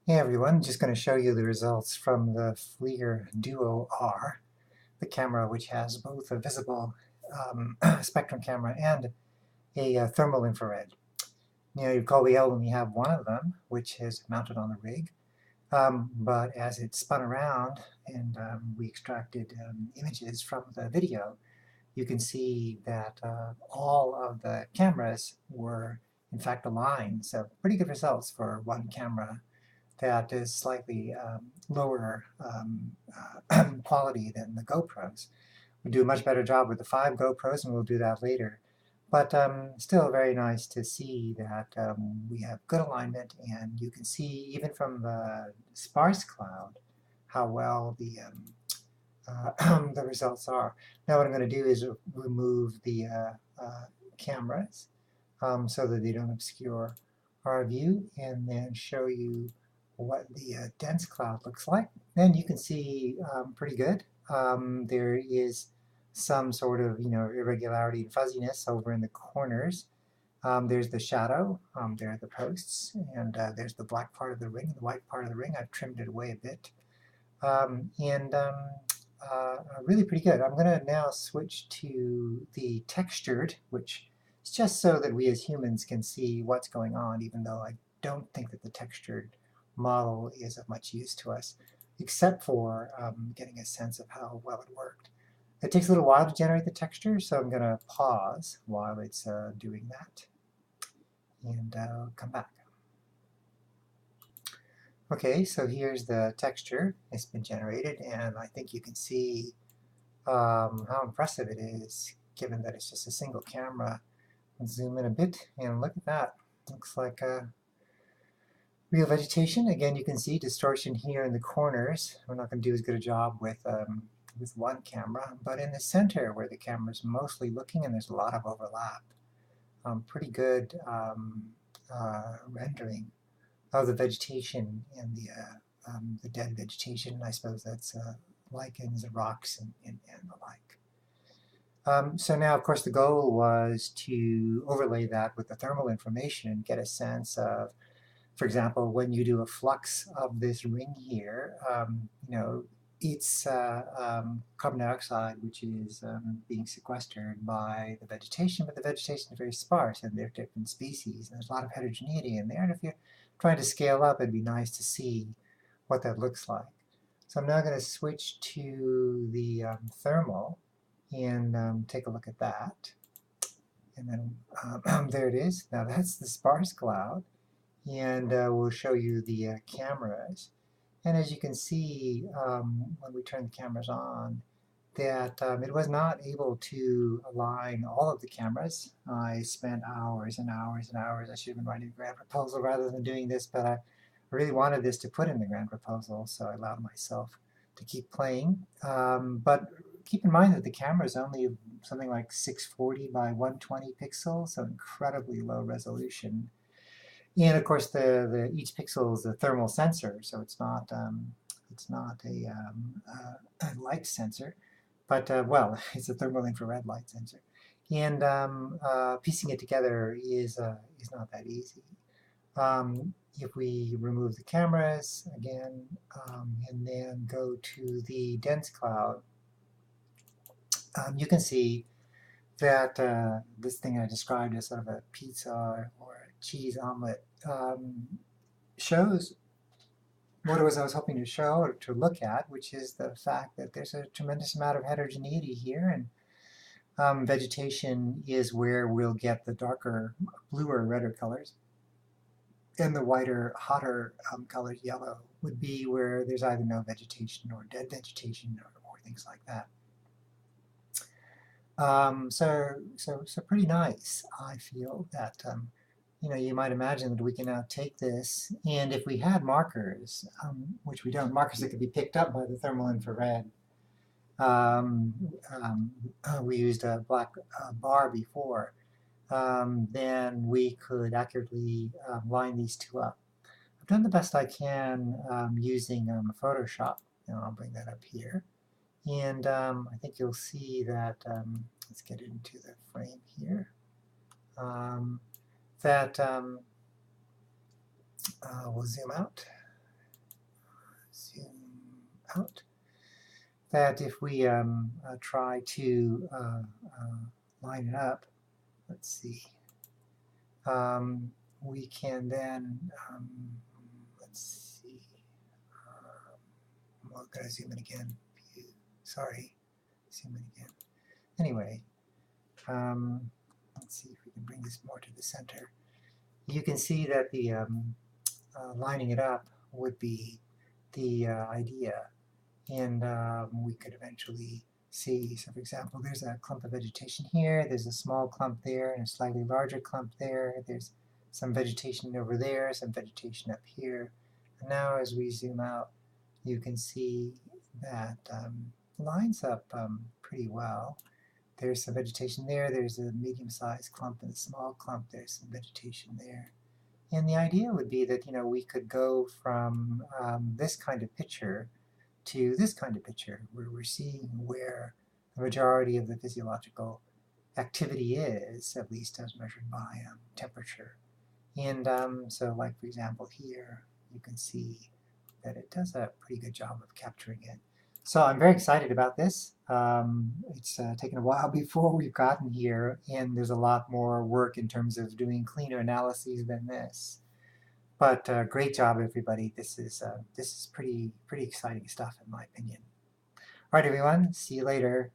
Hey everyone, just going to show you the results from the FLIRDuoR, the camera which has both a visible spectrum camera and a thermal infrared. You recall we only have one of them, which is mounted on the rig, but as it spun around and we extracted images from the video, you can see that all of the cameras were in fact aligned. So pretty good results for one camera that is slightly lower quality than the GoPros. We do a much better job with the 5 GoPros, and we'll do that later. But still very nice to see that we have good alignment, and you can see even from the sparse cloud how well the the results are. Now what I'm going to do is remove the cameras so that they don't obscure our view, and then show you what the dense cloud looks like. Then you can see pretty good. There is some sort of irregularity and fuzziness over in the corners. There's the shadow, there are the posts, and there's the black part of the ring, the white part of the ring. I've trimmed it away a bit. Really pretty good. I'm going to now switch to the textured, which is just so that we as humans can see what's going on, even though I don't think that the textured model is of much use to us, except for getting a sense of how well it worked. It takes a little while to generate the texture, so I'm going to pause while it's doing that, and come back. Okay, so here's the texture. It's been generated, and I think you can see how impressive it is, given that it's just a single camera. Let's zoom in a bit, and look at that. Looks like real vegetation. Again, you can see distortion here in the corners. We're not going to do as good a job with one camera, but in the center where the camera is mostly looking, and there's a lot of overlap, pretty good rendering of the vegetation and the dead vegetation. I suppose that's lichens, rocks, and the like. So now, of course, the goal was to overlay that with the thermal information and get a sense of, for example, when you do a flux of this ring here, it's carbon dioxide, which is being sequestered by the vegetation, but the vegetation is very sparse, and there are different species, and there's a lot of heterogeneity in there, and if you're trying to scale up, it'd be nice to see what that looks like. So I'm now going to switch to the thermal and take a look at that. And then there it is. Now that's the sparse cloud. And we'll show you the cameras. And as you can see, when we turn the cameras on, that it was not able to align all of the cameras. I spent hours and hours and hours. I should have been writing a grant proposal rather than doing this, but I really wanted this to put in the grant proposal, so I allowed myself to keep playing. But keep in mind that the camera is only something like 640 by 120 pixels, so incredibly low resolution. And of course, each pixel is a thermal sensor, so it's not a light sensor, but well, it's a thermal infrared light sensor. And piecing it together is not that easy. If we remove the cameras again, and then go to the dense cloud, you can see that this thing I described as sort of a pizza or a cheese omelet shows what it was I was hoping to show or to look at, which is the fact that there's a tremendous amount of heterogeneity here, and vegetation is where we'll get the darker, bluer, redder colors, and the whiter, hotter colored yellow would be where there's either no vegetation or dead vegetation or things like that. So pretty nice. I feel that you might imagine that we can now take this, and if we had markers, which we don't, markers that could be picked up by the thermal infrared. We used a black bar before. Then we could accurately line these two up. I've done the best I can using Photoshop. I'll bring that up here. And I think you'll see that, let's get into the frame here, that we'll zoom out out, that if we try to line it up, let's see, we can then, let's see, well, I'm going to zoom in again. Sorry, zoom in again. Anyway, let's see if we can bring this more to the center. You can see that the lining it up would be the idea, and we could eventually see, so for example, there's a clump of vegetation here, there's a small clump there, and a slightly larger clump there, there's some vegetation over there, some vegetation up here, and now as we zoom out, you can see that lines up pretty well. There's some vegetation there, there's a medium-sized clump and a small clump, there's some vegetation there. And the idea would be that, we could go from this kind of picture to this kind of picture, where we're seeing where the majority of the physiological activity is, at least as measured by temperature. And so, like, for example, here, you can see that it does a pretty good job of capturing it. So I'm very excited about this. It's taken a while before we've gotten here, and there's a lot more work in terms of doing cleaner analyses than this. But great job, everybody. This is pretty exciting stuff, in my opinion. All right, everyone. See you later.